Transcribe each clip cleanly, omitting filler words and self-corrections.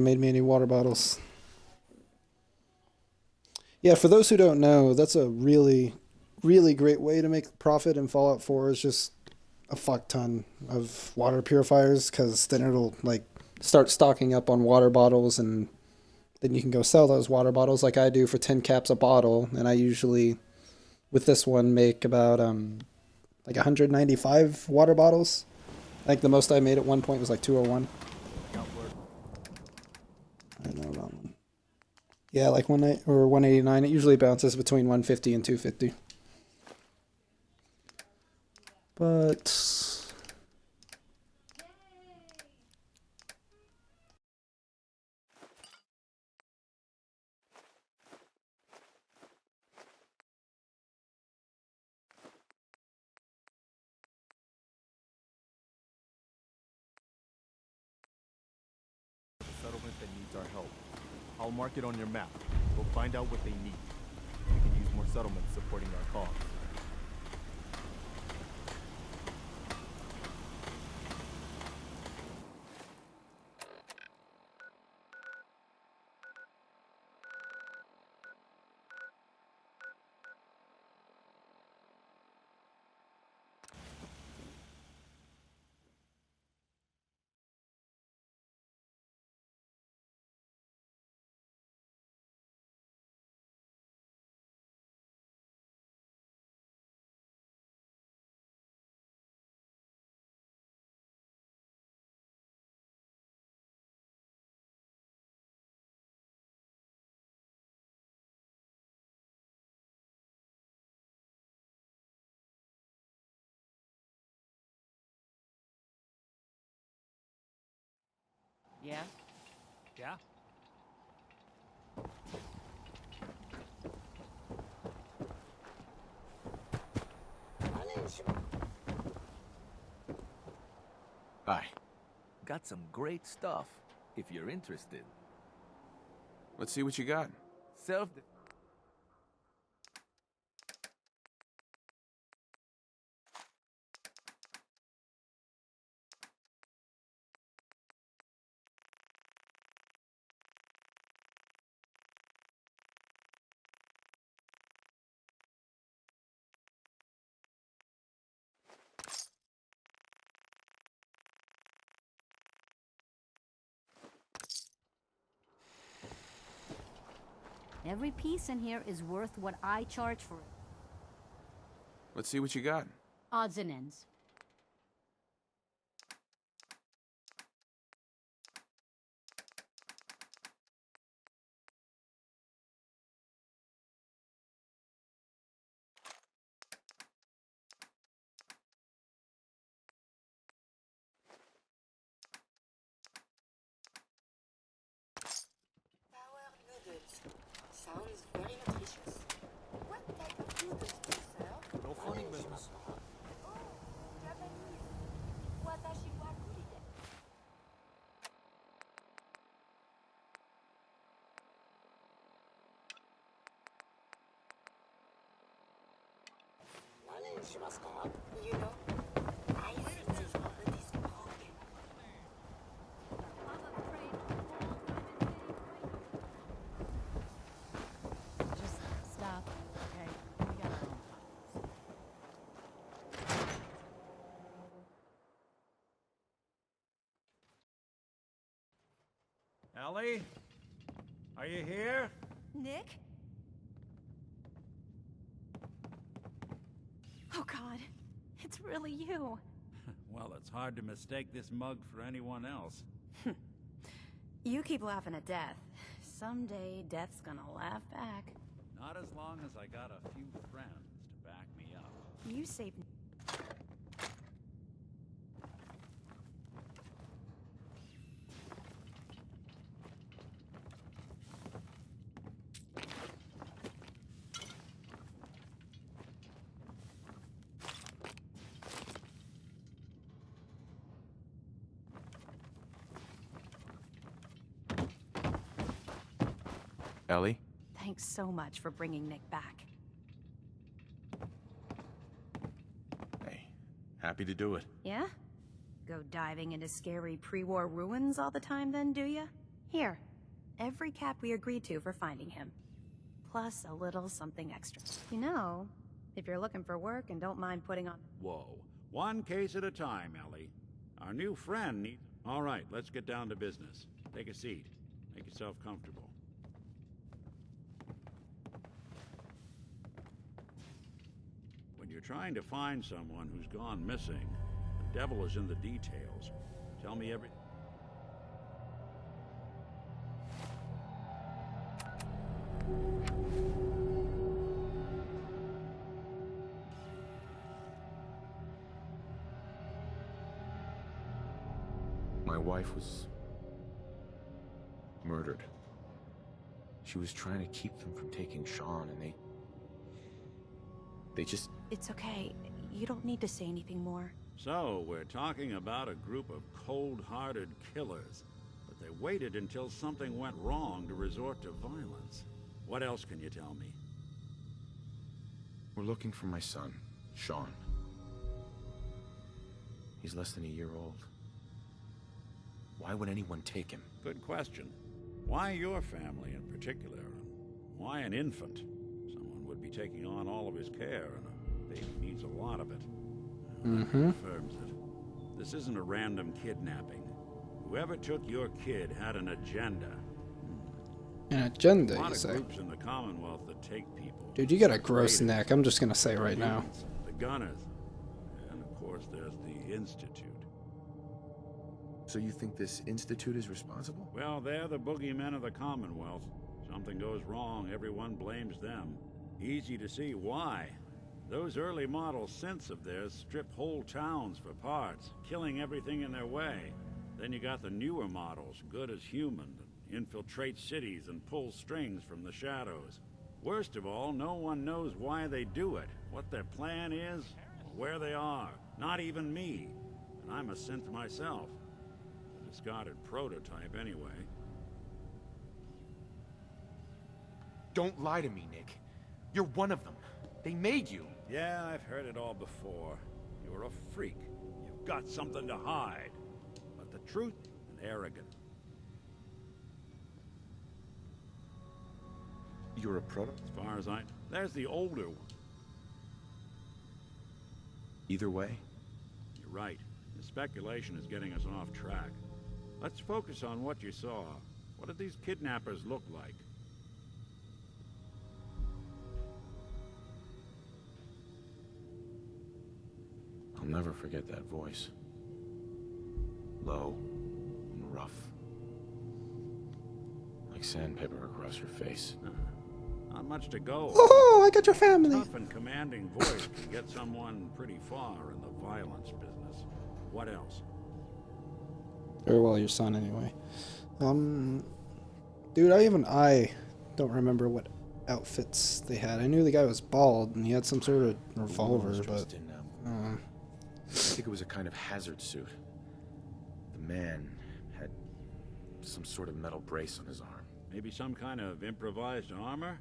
Made me any water bottles. Yeah, for those who don't know, that's a really, really great way to make profit in Fallout 4 is just a fuck ton of water purifiers because then it'll like start stocking up on water bottles and then you can go sell those water bottles like I do for 10 caps a bottle and I usually with this one make about like 195 water bottles. I think the most I made at one point was like 201. I know that one. Yeah, like 189. It usually bounces between 150 and 250. But Settlement that needs our help. I'll mark it on your map. We'll find out what they need. We can use more settlements supporting our cause. Yeah? Yeah? Hi. Got some great stuff, if you're interested. Let's see what you got. Self... Every piece in here is worth what I charge for it. Let's see what you got. Odds and ends. Power noodles. Sounds very nutritious. What type of noodles do you serve? No funny business. Oh, Japanese. Watashi wa kuride. You know, I think this oven is broken. Just stop. Okay, we got our own problems. Ellie? Are you here? Nick? Oh God, it's really you. Well, it's hard to mistake this mug for anyone else. You keep laughing at death. Someday, death's gonna laugh back. Not as long as I got a few friends to back me up. You saved... Ellie? Thanks so much for bringing Nick back. Hey, happy to do it. Yeah? Go diving into scary pre-war ruins all the time then, do ya? Here, every cap we agreed to for finding him. Plus a little something extra. You know, if you're looking for work and don't mind putting on... Whoa. One case at a time, Ellie. Our new friend needs... All right, let's get down to business. Take a seat. Make yourself comfortable. When you're trying to find someone who's gone missing, the devil is in the details. Tell me every... My wife was murdered. She was trying to keep them from taking Sean, and they just... It's okay. You don't need to say anything more. So, we're talking about a group of cold-hearted killers, but they waited until something went wrong to resort to violence. What else can you tell me? We're looking for my son, Sean. He's less than a year old. Why would anyone take him? Good question. Why your family in particular? Why an infant? Someone would be taking on all of his care, and a baby needs a lot of it. Confirms it. This isn't a random kidnapping. Whoever took your kid had an agenda. An agenda, A you lot of say? groups in the Commonwealth that take people. Dude, you got a gross neck. I'm just gonna say right now. The Gunners. And of course there's the Institute. So you think this institute is responsible? Well, they're the boogeymen of the Commonwealth. Something goes wrong, everyone blames them. Easy to see why. Those early model synths of theirs strip whole towns for parts, killing everything in their way. Then you got the newer models, good as human, that infiltrate cities and pull strings from the shadows. Worst of all, no one knows why they do it, what their plan is, or where they are. Not even me. And I'm a synth myself. A discarded prototype, anyway. Don't lie to me, Nick. You're one of them. They made you. Yeah, I've heard it all before. You're a freak. You've got something to hide. But the truth is arrogant. You're a prototype? As far as I... There's the older one. Either way, You're right. The speculation is getting us off track. Let's focus on what you saw. What did these kidnappers look like? I'll never forget that voice. Low and rough. Like sandpaper across your face. Not much to go. Oh, I got your family. Tough and commanding voice can get someone pretty far in the violence business. What else? Or well, your son anyway. Dude, I don't remember what outfits they had. I knew the guy was bald and he had some sort of revolver, Was but dressed in, I think it was a kind of hazard suit. The man had some sort of metal brace on his arm. Maybe some kind of improvised armor?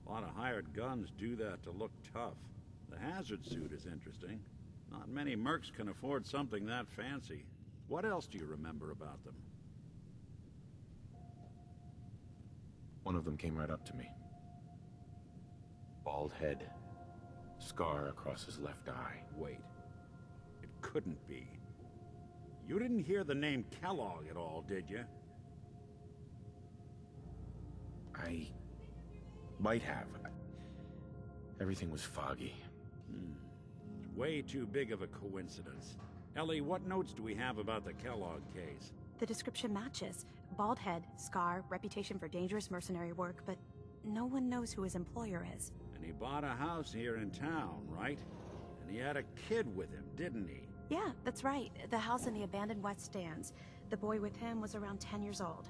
A lot of hired guns do that to look tough. The hazard suit is interesting. Not many mercs can afford something that fancy. What else do you remember about them? One of them came right up to me. Bald head. Scar across his left eye. Wait. It couldn't be. You didn't hear the name Kellogg at all, did you? I might have. Everything was foggy. It's way too big of a coincidence. Ellie, what notes do we have about the Kellogg case? The description matches. Bald head, scar, reputation for dangerous mercenary work, but no one knows who his employer is. And he bought a house here in town, right? And he had a kid with him, didn't he? Yeah, that's right. The house in the abandoned West Stands. The boy with him was around 10 years old.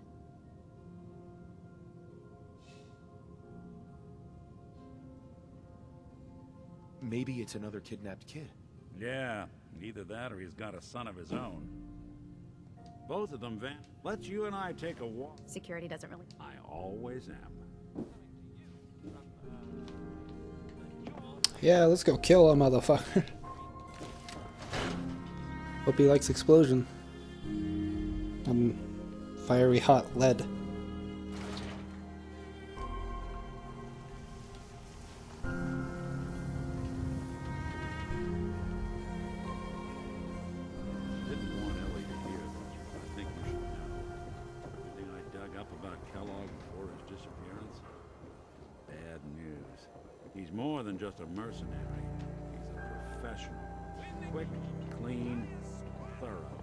Maybe it's another kidnapped kid. Yeah, either that or he's got a son of his own. Both of them, Van. Let's you and I take a walk. Security doesn't really... I always am. yeah, let's go kill a motherfucker. Hope he likes explosion. Fiery hot lead. about Kellogg before his disappearance? Bad news. He's more than just a mercenary. He's a professional. Quick, clean, thorough.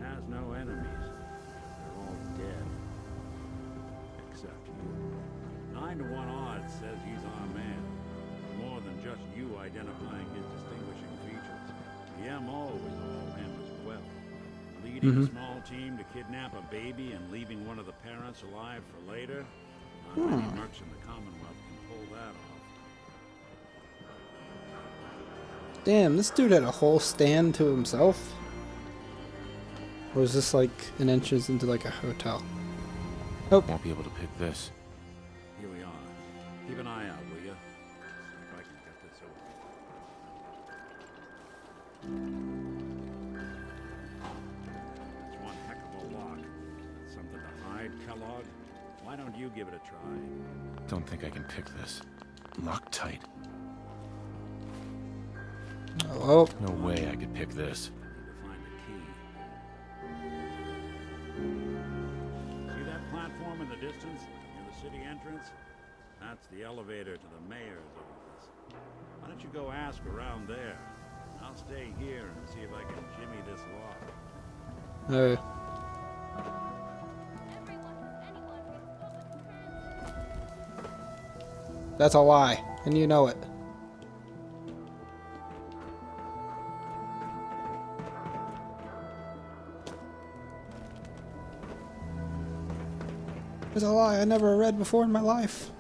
Has no enemies. They're all dead. Except you. 9 to 1 odds says he's our man. More than just you identifying his distinguishing features. The MO is all him as well. Leading a small team to kidnap a baby and leaving one of the parents alive for later? Not many mercs in the Commonwealth can pull that off. Damn, this dude had a whole stand to himself? Or is this like an entrance into like a hotel? Oh. Won't be able to pick this. Here we are. Keep an eye out, will you? See if I can get this open. That's one heck of a lock. Something to hide, Kellogg? Why don't you give it a try? Don't think I can pick this. Locked tight. Oh. No way I could pick this. Need to find the key. See that platform in the distance, near the city entrance? That's the elevator to the mayor's office. Why don't you go ask around there? I'll stay here and see if I can jimmy this lock. That's a lie, and you know it. It's a lie I never read before in my life.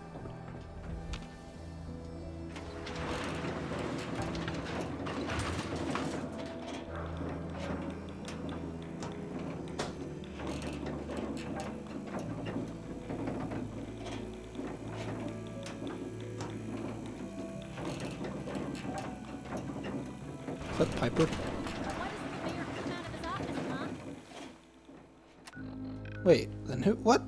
Is that Piper? Why doesn't the mayor come out of his office, huh? Wait, then who? What?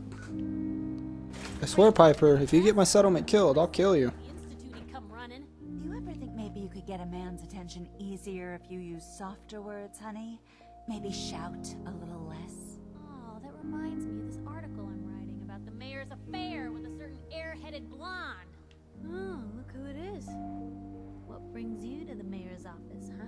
I swear, Piper, if you get my settlement killed, I'll kill you. The Institute come running. Do you ever think maybe you could get a man's attention easier if you use softer words, honey? Maybe shout a little less? Oh, that reminds me of this article I'm writing about the mayor's affair with a certain air-headed blonde. Oh, look who it is. What brings you to the mayor's office, huh?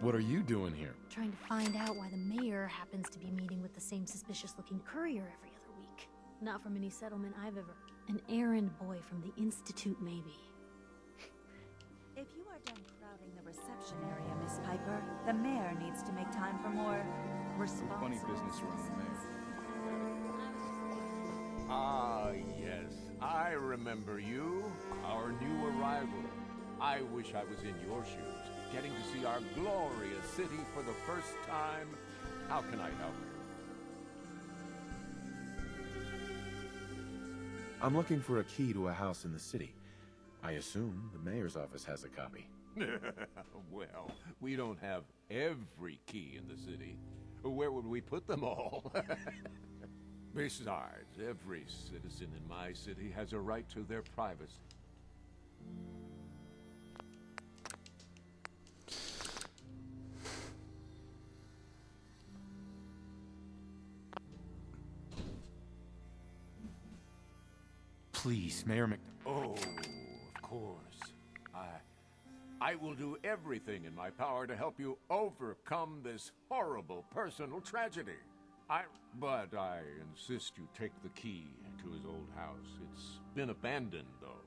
What are you doing here? Trying to find out why the mayor happens to be meeting with the same suspicious-looking courier every other week. Not from any settlement I've ever... An errand boy from the Institute, maybe. If you are done crowding the reception area, Miss Piper, the mayor needs to make time for more responsible Funny business around the mayor. Ah, yes. I remember you. Our new arrival. I wish I was in your shoes, getting to see our glorious city for the first time. How can I help you? I'm looking for a key to a house in the city. I assume the mayor's office has a copy. Well, we don't have every key in the city. Where would we put them all? Besides, every citizen in my city has a right to their privacy. Please, Mayor Mc... Oh, of course. I will do everything in my power to help you overcome this horrible personal tragedy. But I insist you take the key to his old house. It's been abandoned, though.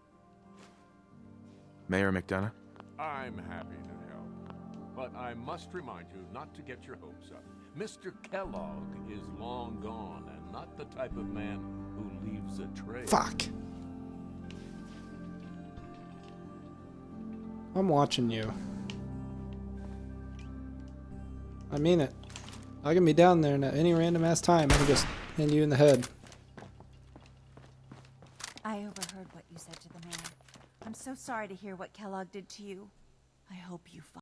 Mayor McDonough? I'm happy to help. But I must remind you not to get your hopes up. Mr. Kellogg is long gone and not the type of man who leaves a trail. Fuck. I'm watching you. I mean it. I can be down there and at any random ass time I can just hit you in the head. I overheard what you said to the mayor. I'm so sorry to hear what Kellogg did to you. I hope you